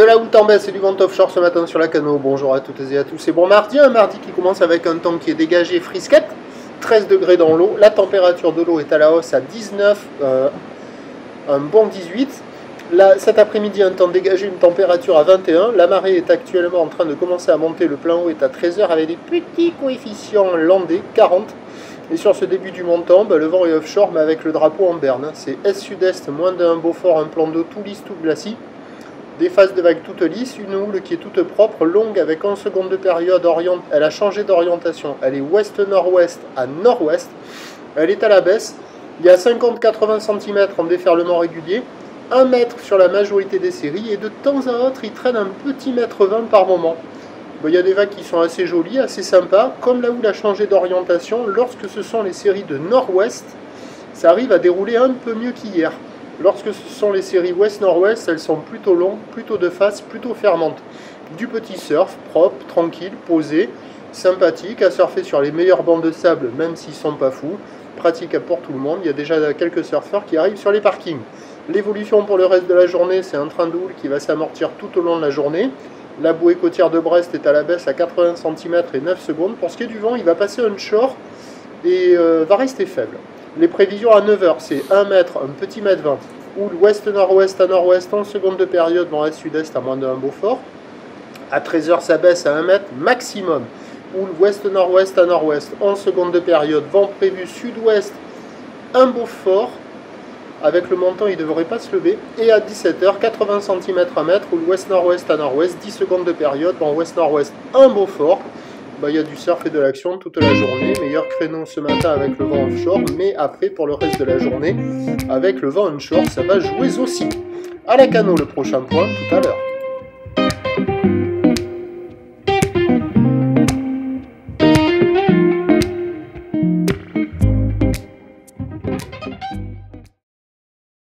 la houle en baisse et du vent offshore ce matin sur la Cano. Bonjour à toutes et à tous. C'est bon mardi, un mardi qui commence avec un temps qui est dégagé frisquette, 13 degrés dans l'eau. La température de l'eau est à la hausse à 19, un bon 18. Là, cet après-midi, un temps dégagé, une température à 21. La marée est actuellement en train de commencer à monter. Le plein haut est à 13 h avec des petits coefficients landais, 40. Et sur ce début du montant, le vent est offshore, mais avec le drapeau en berne. C'est est-sud-est, moins d'un Beaufort, un plan d'eau tout lisse, tout glacis. Des phases de vagues toutes lisses, une houle qui est toute propre, longue avec 11 secondes de période, elle a changé d'orientation, elle est ouest-nord-ouest à nord-ouest, elle est à la baisse, il y a 50-80 cm en déferlement régulier, 1 mètre sur la majorité des séries, et de temps à autre, il traîne un petit mètre 20 par moment. Il y a des vagues qui sont assez jolies, assez sympas, comme la houle a changé d'orientation, lorsque ce sont les séries de nord-ouest, ça arrive à dérouler un peu mieux qu'hier. Lorsque ce sont les séries ouest-nord-ouest, elles sont plutôt longues, plutôt de face, plutôt fermantes. Du petit surf, propre, tranquille, posé, sympathique, à surfer sur les meilleurs bancs de sable, même s'ils ne sont pas fous. Pratique pour tout le monde, il y a déjà quelques surfeurs qui arrivent sur les parkings. L'évolution pour le reste de la journée, c'est un train de houle qui va s'amortir tout au long de la journée. La bouée côtière de Brest est à la baisse à 80 cm et 9 secondes. Pour ce qui est du vent, il va passer onshore et va rester faible. Les prévisions à 9 h, c'est 1 mètre, un petit mètre 20. Houle ouest-nord-ouest à nord-ouest, 11 secondes de période, vent est-sud-est à moins d'un Beaufort. À 13 h, ça baisse à 1 mètre maximum. Houle ouest-nord-ouest à nord-ouest, 11 secondes de période, vent prévu sud-ouest, un Beaufort. Avec le montant, il ne devrait pas se lever. Et à 17 h, 80 cm à mètre, houle ouest-nord-ouest à nord-ouest, 10 secondes de période, vent ouest-nord-ouest, un Beaufort. Il y a du surf et de l'action toute la journée. Meilleur créneau ce matin avec le vent offshore, mais après pour le reste de la journée, avec le vent onshore, ça va jouer aussi. À la Cano, le prochain point tout à l'heure.